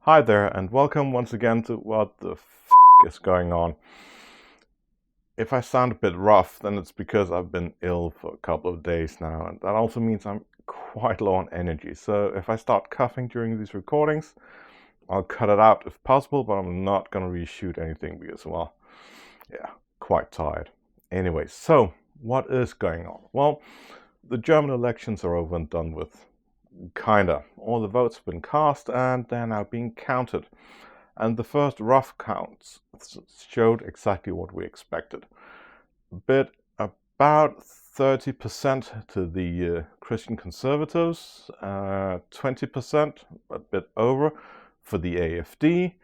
Hi there, and welcome once again to What the is going on. If I sound a bit rough, then it's because I've been ill for a couple of days now, and that also means I'm quite low on energy. So if I start coughing during these recordings, I'll cut it out if possible, but I'm not going to reshoot anything because, well, yeah, quite tired. Anyway, so what is going on? Well, the German elections are over and done with. Kinda. All the votes have been cast and they're now being counted. And the first rough counts showed exactly what we expected. About 30% to the Christian Conservatives, 20%, a bit over, for the AfD,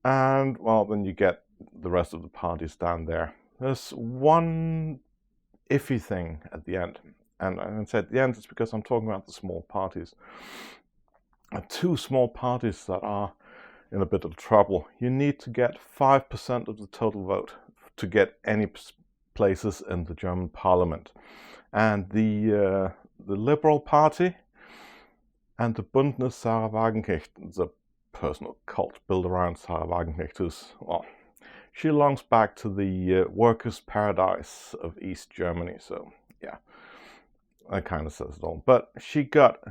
and, well, then you get the rest of the parties down there. There's one iffy thing at the end. And I said at the end, it's because I'm talking about the small parties. Two small parties that are in a bit of trouble. You need to get 5% of the total vote to get any places in the German parliament. And the Liberal Party and the Bündnis Sarah Wagenknecht, the personal cult built around Sarah Wagenknecht, who's, well, she belongs back to the workers' paradise of East Germany. So, yeah. That kind of says it all. But she got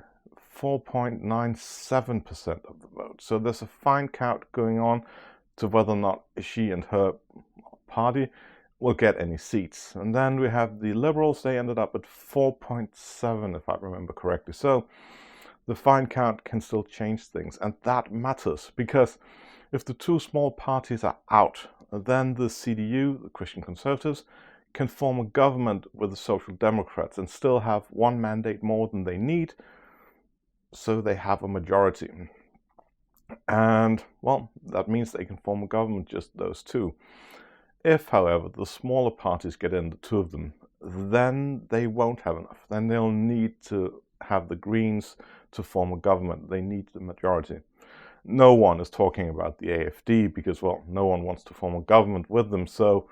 4.97% of the vote. So there's a fine count going on to whether or not she and her party will get any seats. And then we have the Liberals. They ended up at 4.7, if I remember correctly. So the fine count can still change things. And that matters because if the two small parties are out, then the CDU, the Christian Conservatives, can form a government with the Social Democrats and still have one mandate more than they need, so they have a majority. And, well, that means they can form a government, just those two. If, however, the smaller parties get in, the two of them, then they won't have enough. Then they'll need to have the Greens to form a government. They need the majority. No one is talking about the AfD because, well, no one wants to form a government with them, so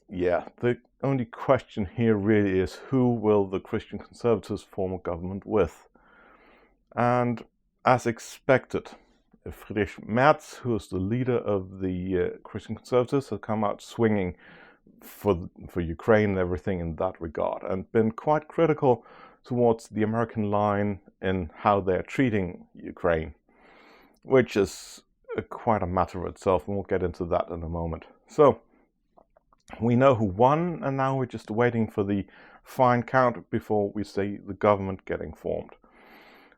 yeah, the only question here really is who will the Christian Conservatives form a government with? And as expected, Friedrich Merz, who is the leader of the Christian Conservatives, has come out swinging for Ukraine and everything in that regard, and been quite critical towards the American line in how they're treating Ukraine, which is quite a matter of itself, and we'll get into that in a moment. So, we know who won, and now we're just waiting for the fine count before we see the government getting formed.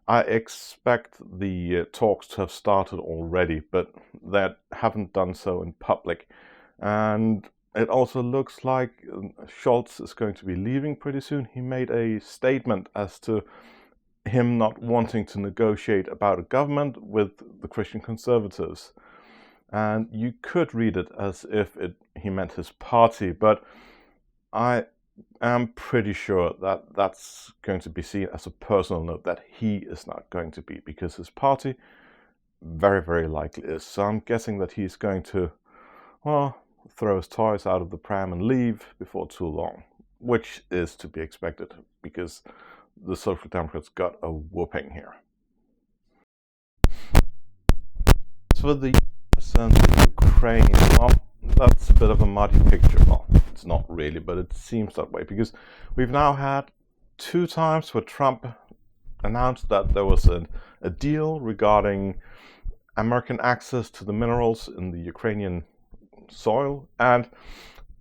I expect the talks to have started already, but they haven't done so in public. And it also looks like Scholz is going to be leaving pretty soon. He made a statement as to him not wanting to negotiate about a government with the Christian Conservatives. And you could read it as if he meant his party, but I am pretty sure that that's going to be seen as a personal note, that he is not going to be, because his party very, very likely is. So I'm guessing that he's going to, well, throw his toys out of the pram and leave before too long, which is to be expected, because the Social Democrats got a whooping here. For the and Ukraine, well, that's a bit of a muddy picture. Well, it's not really, but it seems that way, because we've now had 2 times where Trump announced that there was a deal regarding American access to the minerals in the Ukrainian soil, and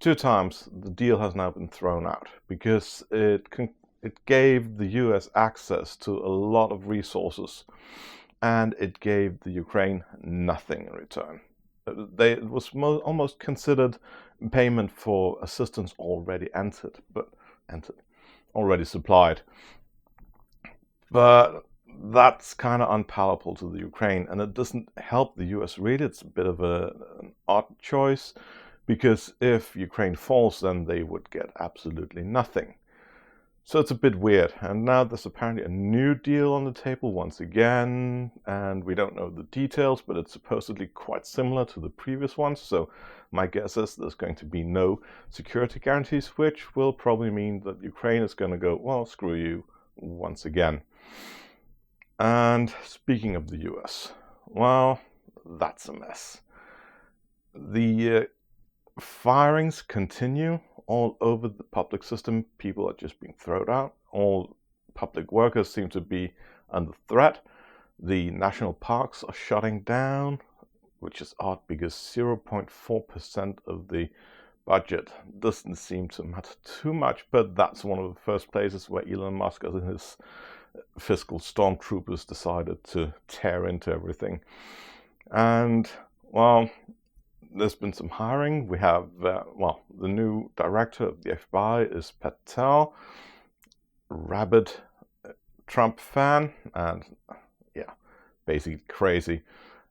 2 times the deal has now been thrown out because it gave the US access to a lot of resources, and it gave the Ukraine nothing in return. It was almost considered payment for assistance already already supplied. But that's kind of unpalatable to the Ukraine, and it doesn't help the US really. It's a bit of an odd choice, because if Ukraine falls, then they would get absolutely nothing. So it's a bit weird, and now there's apparently a new deal on the table once again, and we don't know the details, but it's supposedly quite similar to the previous ones, so my guess is there's going to be no security guarantees, which will probably mean that Ukraine is going to go, well, screw you, once again. And speaking of the US, well, that's a mess. The firings continue all over the public system. People are just being thrown out. All public workers seem to be under threat. The national parks are shutting down, which is odd because 0.4% of the budget doesn't seem to matter too much, but that's one of the first places where Elon Musk and his fiscal stormtroopers decided to tear into everything. And, well, there's been some hiring. We have, the new director of the FBI is Patel, rabid Trump fan, and basically crazy.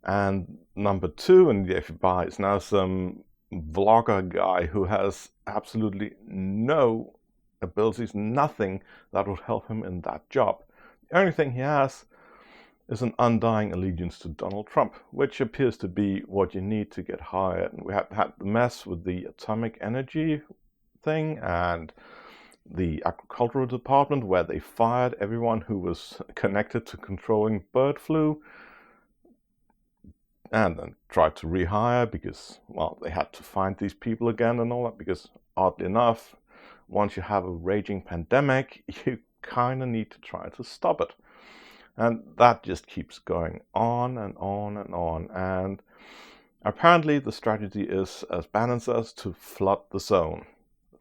And number 2 in the FBI is now some vlogger guy who has absolutely no abilities, nothing that would help him in that job. The only thing he has is an undying allegiance to Donald Trump, which appears to be what you need to get hired. And we had the mess with the atomic energy thing and the agricultural department, where they fired everyone who was connected to controlling bird flu, and then tried to rehire because, well, they had to find these people again and all that, because oddly enough, once you have a raging pandemic, you kind of need to try to stop it. And that just keeps going on and on and on. And apparently the strategy is, as Bannon says, to flood the zone.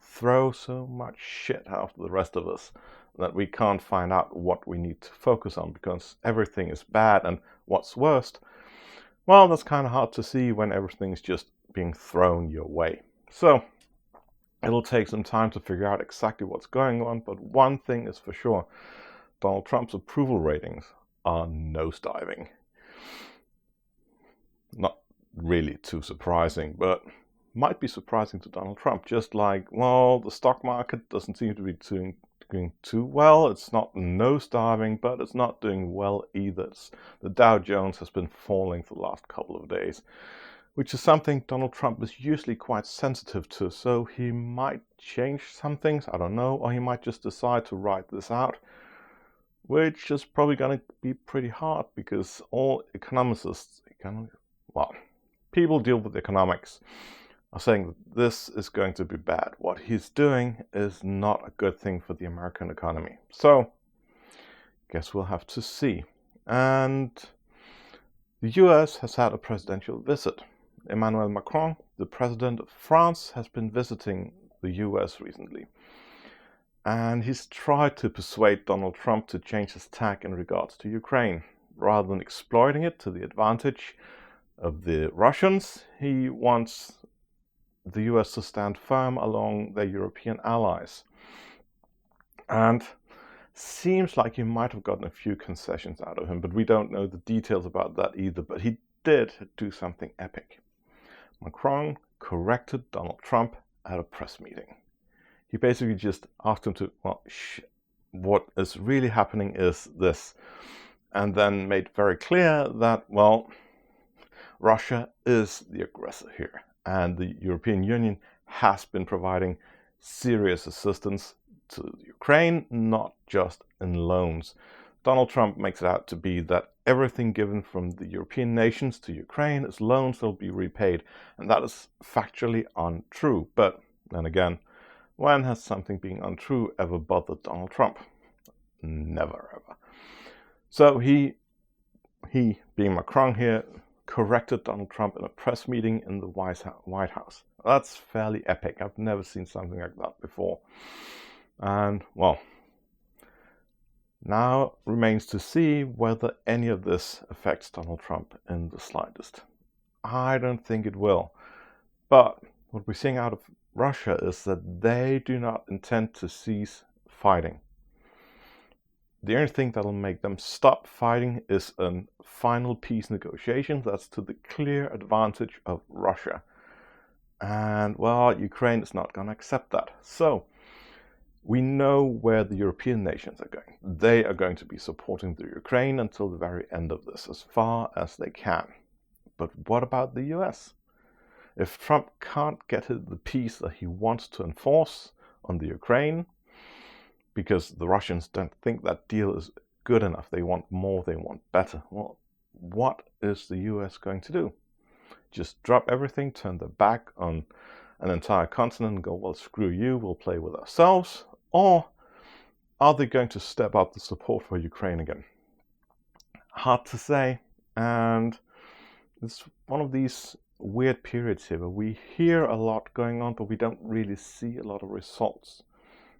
Throw so much shit after the rest of us that we can't find out what we need to focus on, because everything is bad. And what's worst, well, that's kind of hard to see when everything's just being thrown your way. So it'll take some time to figure out exactly what's going on, but one thing is for sure: Donald Trump's approval ratings are nosediving. Not really too surprising, but might be surprising to Donald Trump. Just like, well, the stock market doesn't seem to be doing too well. It's not nosediving, but it's not doing well either. The Dow Jones has been falling for the last couple of days, which is something Donald Trump is usually quite sensitive to. So he might change some things, I don't know, or he might just decide to ride this out, which is probably going to be pretty hard because all people deal with economics, are saying that this is going to be bad. What he's doing is not a good thing for the American economy. So, guess we'll have to see. And the US has had a presidential visit. Emmanuel Macron, the president of France, has been visiting the US recently. And he's tried to persuade Donald Trump to change his tack in regards to Ukraine. Rather than exploiting it to the advantage of the Russians, he wants the US to stand firm along their European allies. And seems like he might have gotten a few concessions out of him, but we don't know the details about that either. But he did do something epic. Macron corrected Donald Trump at a press meeting. He basically just asked him to, what is really happening is this, and then made very clear that, Russia is the aggressor here. And the European Union has been providing serious assistance to Ukraine, not just in loans. Donald Trump makes it out to be that everything given from the European nations to Ukraine is loans that will be repaid. And that is factually untrue. But then again, when has something being untrue ever bothered Donald Trump? Never, ever. So he being Macron here, corrected Donald Trump in a press meeting in the White House. That's fairly epic. I've never seen something like that before. And, now remains to see whether any of this affects Donald Trump in the slightest. I don't think it will. But what we're seeing out of Russia is that they do not intend to cease fighting. The only thing that will make them stop fighting is a final peace negotiation that's to the clear advantage of Russia. And, Ukraine is not going to accept that. So, we know where the European nations are going. They are going to be supporting the Ukraine until the very end of this, as far as they can. But what about the US? If Trump can't get the peace that he wants to enforce on the Ukraine, because the Russians don't think that deal is good enough, they want more, they want better, what is the US going to do? Just drop everything, turn their back on an entire continent and go, well, screw you, we'll play with ourselves? Or are they going to step up the support for Ukraine again? Hard to say, and it's one of these weird periods here where we hear a lot going on, but we don't really see a lot of results.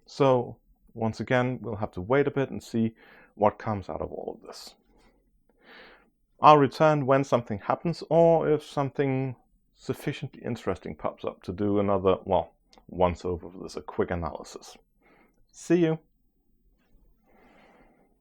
So once again, we'll have to wait a bit and see what comes out of all of this. I'll return when something happens, or if something sufficiently interesting pops up to do another, well, once over this, a quick analysis. See you.